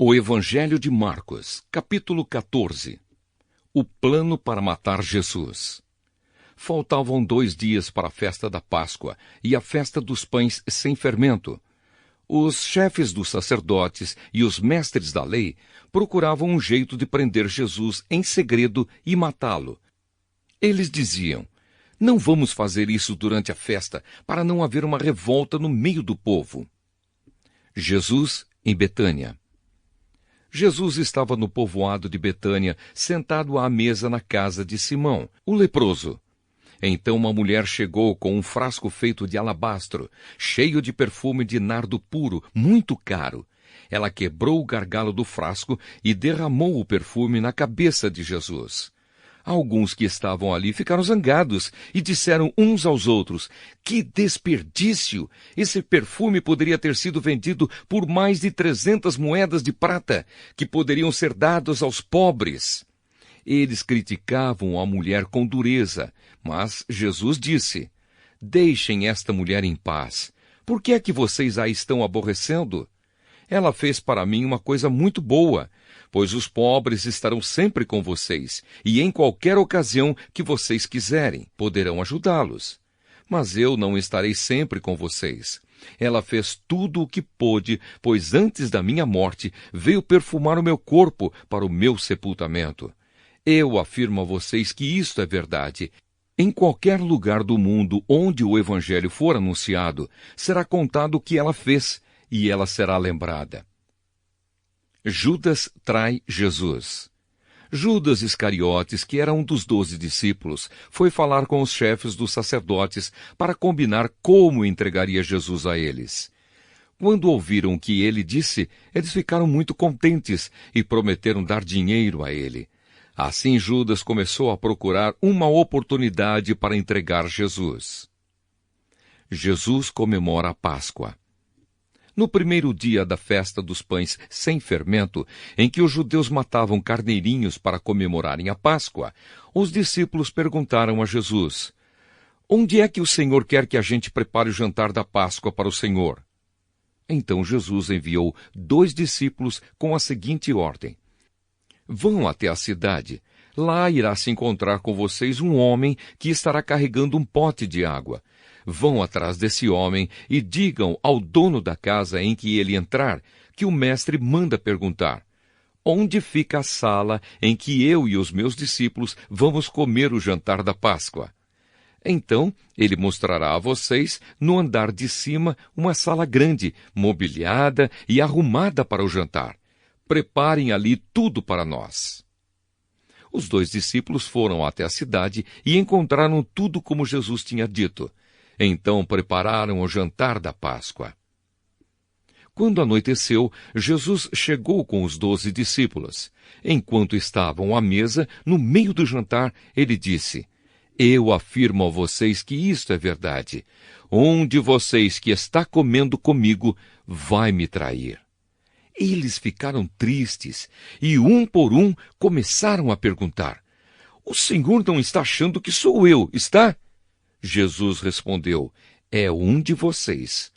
O Evangelho de Marcos, capítulo 14. O plano para matar Jesus. Faltavam 2 dias para a festa da Páscoa e a festa dos pães sem fermento. Os chefes dos sacerdotes e os mestres da lei procuravam um jeito de prender Jesus em segredo e matá-lo. Eles diziam: "Não vamos fazer isso durante a festa, para não haver uma revolta no meio do povo." Jesus em Betânia. Jesus estava no povoado de Betânia, sentado à mesa na casa de Simão, o leproso. Então uma mulher chegou com um frasco feito de alabastro, cheio de perfume de nardo puro, muito caro. Ela quebrou o gargalo do frasco e derramou o perfume na cabeça de Jesus. Alguns que estavam ali ficaram zangados e disseram uns aos outros: "Que desperdício! Esse perfume poderia ter sido vendido por mais de 300 moedas de prata, que poderiam ser dadas aos pobres." Eles criticavam a mulher com dureza, mas Jesus disse: "Deixem esta mulher em paz. Por que é que vocês a estão aborrecendo? Ela fez para mim uma coisa muito boa, pois os pobres estarão sempre com vocês, e em qualquer ocasião que vocês quiserem, poderão ajudá-los. Mas eu não estarei sempre com vocês. Ela fez tudo o que pôde, pois antes da minha morte veio perfumar o meu corpo para o meu sepultamento. Eu afirmo a vocês que isto é verdade. Em qualquer lugar do mundo onde o Evangelho for anunciado, será contado o que ela fez, e ela será lembrada." Judas trai Jesus. Judas Iscariotes, que era um dos 12 discípulos, foi falar com os chefes dos sacerdotes para combinar como entregaria Jesus a eles. Quando ouviram o que ele disse, eles ficaram muito contentes e prometeram dar dinheiro a ele. Assim Judas começou a procurar uma oportunidade para entregar Jesus. Jesus comemora a Páscoa. No primeiro dia da festa dos pães sem fermento, em que os judeus matavam carneirinhos para comemorarem a Páscoa, os discípulos perguntaram a Jesus: "Onde é que o Senhor quer que a gente prepare o jantar da Páscoa para o Senhor?" Então Jesus enviou 2 discípulos com a seguinte ordem: "Vão até a cidade. Lá irá se encontrar com vocês um homem que estará carregando um pote de água. Vão atrás desse homem e digam ao dono da casa em que ele entrar que o mestre manda perguntar: onde fica a sala em que eu e os meus discípulos vamos comer o jantar da Páscoa? Então ele mostrará a vocês, no andar de cima, uma sala grande, mobiliada e arrumada para o jantar. Preparem ali tudo para nós." Os 2 discípulos foram até a cidade e encontraram tudo como Jesus tinha dito. Então prepararam o jantar da Páscoa. Quando anoiteceu, Jesus chegou com os 12 discípulos. Enquanto estavam à mesa, no meio do jantar, ele disse: "Eu afirmo a vocês que isto é verdade. Um de vocês que está comendo comigo vai me trair." Eles ficaram tristes e, um por um, começaram a perguntar: "O Senhor não está achando que sou eu, está?" Jesus respondeu: "É um de vocês.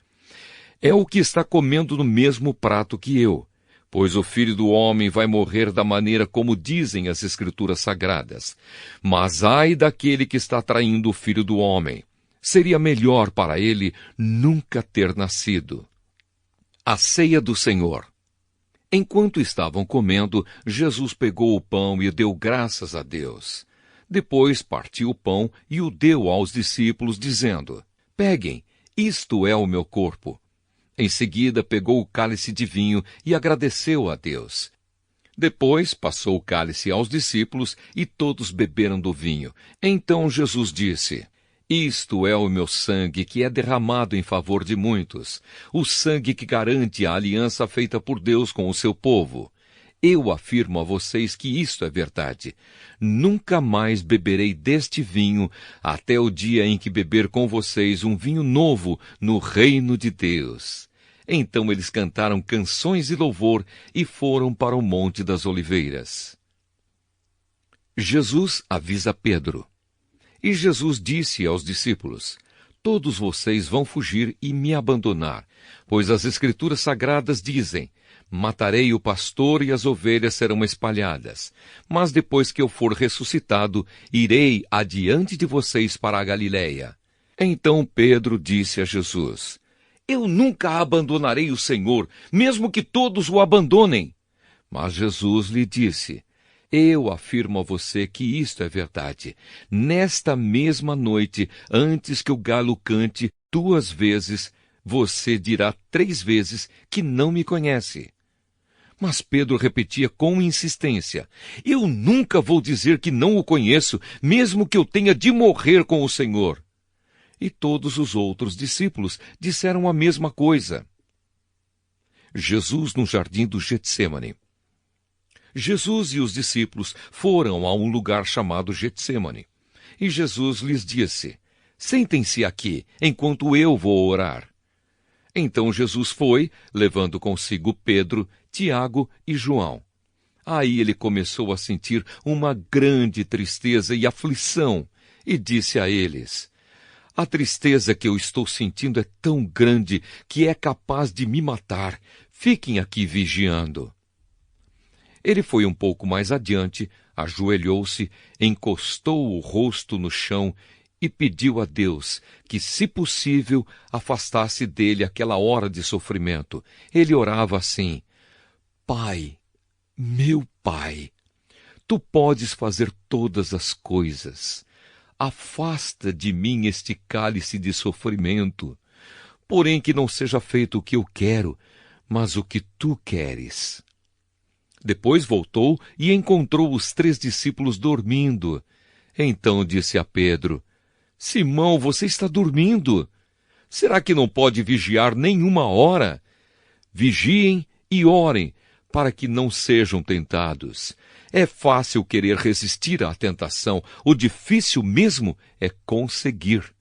É o que está comendo no mesmo prato que eu, pois o Filho do Homem vai morrer da maneira como dizem as Escrituras Sagradas. Mas ai daquele que está traindo o Filho do Homem. Seria melhor para ele nunca ter nascido." A ceia do Senhor. Enquanto estavam comendo, Jesus pegou o pão e deu graças a Deus. Depois partiu o pão e o deu aos discípulos, dizendo: "Peguem, isto é o meu corpo." Em seguida pegou o cálice de vinho e agradeceu a Deus. Depois passou o cálice aos discípulos e todos beberam do vinho. Então Jesus disse: "Isto é o meu sangue que é derramado em favor de muitos, o sangue que garante a aliança feita por Deus com o seu povo. Eu afirmo a vocês que isto é verdade. Nunca mais beberei deste vinho até o dia em que beber com vocês um vinho novo no reino de Deus." Então eles cantaram canções de louvor e foram para o Monte das Oliveiras. Jesus avisa Pedro. E Jesus disse aos discípulos: "Todos vocês vão fugir e me abandonar, pois as Escrituras Sagradas dizem: Matarei o pastor e as ovelhas serão espalhadas. Mas depois que eu for ressuscitado, irei adiante de vocês para a Galiléia. Então Pedro disse a Jesus: Eu nunca abandonarei o Senhor, mesmo que todos o abandonem. Mas Jesus lhe disse: Eu afirmo a você que isto é verdade. Nesta mesma noite, antes que o galo cante 2 vezes, você dirá 3 vezes que não me conhece. Mas Pedro repetia com insistência: Eu nunca vou dizer que não o conheço, mesmo que eu tenha de morrer com o Senhor. E todos os outros discípulos disseram a mesma coisa. Jesus no jardim do Getsêmani. Jesus e os discípulos foram a um lugar chamado Getsêmani. E Jesus lhes disse: Sentem-se aqui, enquanto eu vou orar. Então Jesus foi, levando consigo Pedro, Tiago e João. Aí ele começou a sentir uma grande tristeza e aflição, e disse a eles: A tristeza que eu estou sentindo é tão grande que é capaz de me matar. Fiquem aqui vigiando. Ele foi um pouco mais adiante, ajoelhou-se, encostou o rosto no chão e pediu a Deus que, se possível, afastasse dele aquela hora de sofrimento. Ele orava assim: Pai, meu Pai, Tu podes fazer todas as coisas. Afasta de mim este cálice de sofrimento. Porém que não seja feito o que eu quero, mas o que Tu queres. Depois voltou e encontrou os 3 discípulos dormindo. Então disse a Pedro: Simão, você está dormindo? Será que não pode vigiar nem 1 hora? Vigiem e orem, para que não sejam tentados. É fácil querer resistir à tentação, o difícil mesmo é conseguir.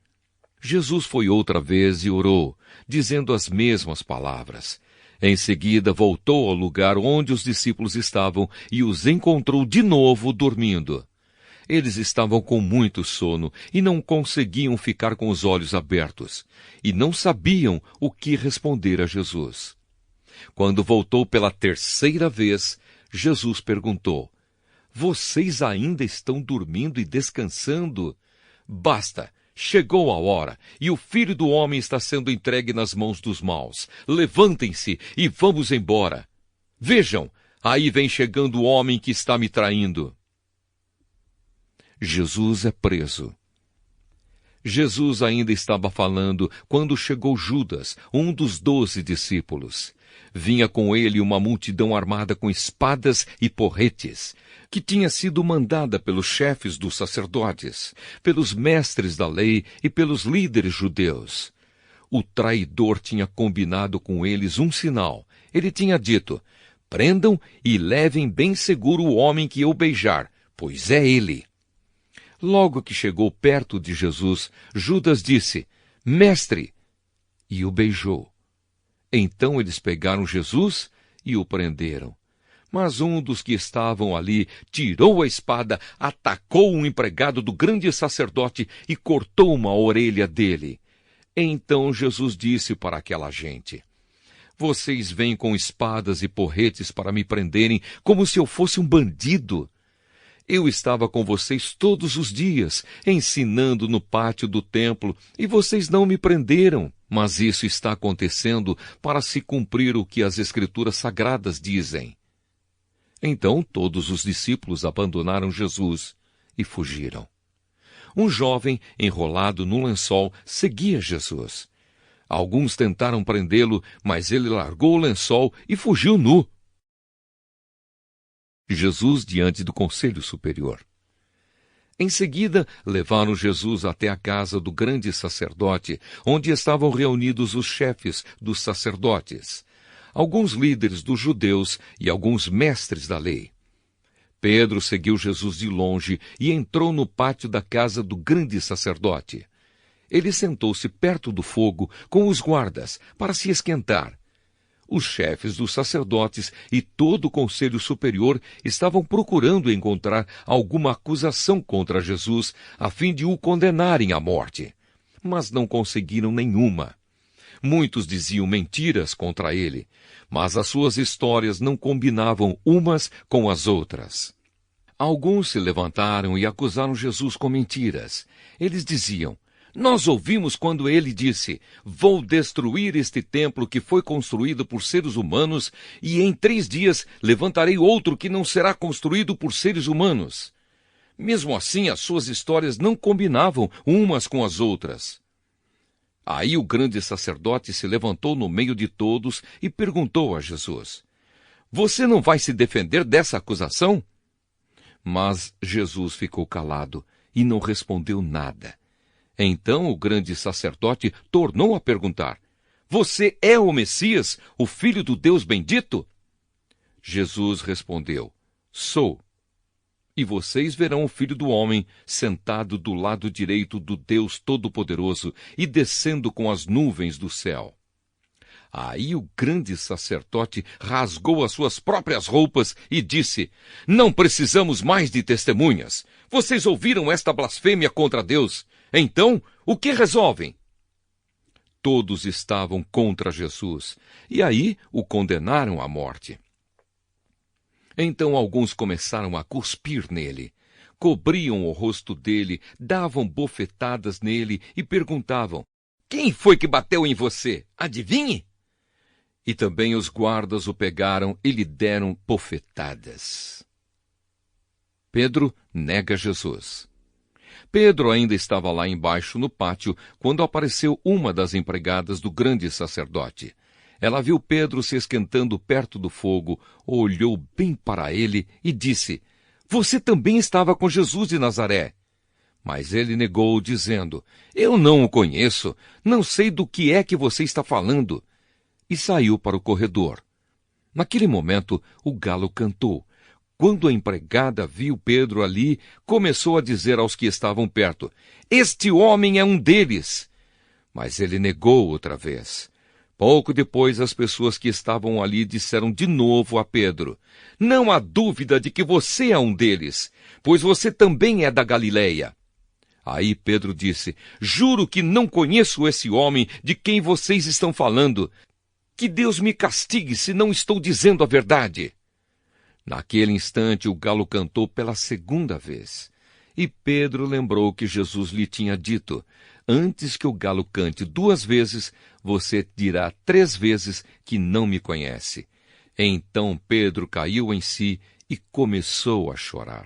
Jesus foi outra vez e orou, dizendo as mesmas palavras. Em seguida voltou ao lugar onde os discípulos estavam e os encontrou de novo dormindo. Eles estavam com muito sono e não conseguiam ficar com os olhos abertos, e não sabiam o que responder a Jesus. Quando voltou pela 3ª vez, Jesus perguntou: Vocês ainda estão dormindo e descansando? Basta! Chegou a hora, e o Filho do Homem está sendo entregue nas mãos dos maus. Levantem-se e vamos embora. Vejam, aí vem chegando o homem que está me traindo. Jesus é preso. Jesus ainda estava falando quando chegou Judas, um dos 12 discípulos. Vinha com ele uma multidão armada com espadas e porretes, que tinha sido mandada pelos chefes dos sacerdotes, pelos mestres da lei e pelos líderes judeus. O traidor tinha combinado com eles um sinal. Ele tinha dito: Prendam e levem bem seguro o homem que eu beijar, pois é ele. Logo que chegou perto de Jesus, Judas disse: Mestre! E o beijou. Então eles pegaram Jesus e o prenderam. Mas um dos que estavam ali tirou a espada, atacou um empregado do grande sacerdote e cortou uma orelha dele. Então Jesus disse para aquela gente: Vocês vêm com espadas e porretes para me prenderem como se eu fosse um bandido. Eu estava com vocês todos os dias, ensinando no pátio do templo, e vocês não me prenderam. Mas isso está acontecendo para se cumprir o que as Escrituras Sagradas dizem. Então todos os discípulos abandonaram Jesus e fugiram. Um jovem, enrolado no lençol, seguia Jesus. Alguns tentaram prendê-lo, mas ele largou o lençol e fugiu nu. Jesus diante do Conselho Superior. Em seguida, levaram Jesus até a casa do grande sacerdote, onde estavam reunidos os chefes dos sacerdotes, alguns líderes dos judeus e alguns mestres da lei. Pedro seguiu Jesus de longe e entrou no pátio da casa do grande sacerdote. Ele sentou-se perto do fogo com os guardas para se esquentar. Os chefes dos sacerdotes e todo o conselho superior estavam procurando encontrar alguma acusação contra Jesus, a fim de o condenarem à morte. Mas não conseguiram nenhuma. Muitos diziam mentiras contra ele, mas as suas histórias não combinavam umas com as outras. Alguns se levantaram e acusaram Jesus com mentiras. Eles diziam: nós ouvimos quando ele disse: vou destruir este templo que foi construído por seres humanos e em 3 dias levantarei outro que não será construído por seres humanos. Mesmo assim, as suas histórias não combinavam umas com as outras. Aí o grande sacerdote se levantou no meio de todos e perguntou a Jesus: você não vai se defender dessa acusação? Mas Jesus ficou calado e não respondeu nada. Então o grande sacerdote tornou a perguntar: você é o Messias, o Filho do Deus bendito? Jesus respondeu: sou. E vocês verão o Filho do Homem sentado do lado direito do Deus Todo-Poderoso e descendo com as nuvens do céu. Aí o grande sacerdote rasgou as suas próprias roupas e disse: não precisamos mais de testemunhas. Vocês ouviram esta blasfêmia contra Deus. Então, o que resolvem? Todos estavam contra Jesus, e aí o condenaram à morte. Então alguns começaram a cuspir nele, cobriam o rosto dele, davam bofetadas nele e perguntavam: quem foi que bateu em você? Adivinhe? E também os guardas o pegaram e lhe deram bofetadas. Pedro nega Jesus. Pedro ainda estava lá embaixo no pátio quando apareceu uma das empregadas do grande sacerdote. Ela viu Pedro se esquentando perto do fogo, olhou bem para ele e disse: você também estava com Jesus de Nazaré. Mas ele negou, dizendo: eu não o conheço, não sei do que é que você está falando. E saiu para o corredor. Naquele momento, o galo cantou. Quando a empregada viu Pedro ali, começou a dizer aos que estavam perto: este homem é um deles. Mas ele negou outra vez. Pouco depois, as pessoas que estavam ali disseram de novo a Pedro: não há dúvida de que você é um deles, pois você também é da Galileia. Aí Pedro disse: juro que não conheço esse homem de quem vocês estão falando. Que Deus me castigue se não estou dizendo a verdade. Naquele instante, o galo cantou pela 2ª vez. E Pedro lembrou que Jesus lhe tinha dito: antes que o galo cante 2 vezes, você dirá 3 vezes que não me conhece. Então Pedro caiu em si e começou a chorar.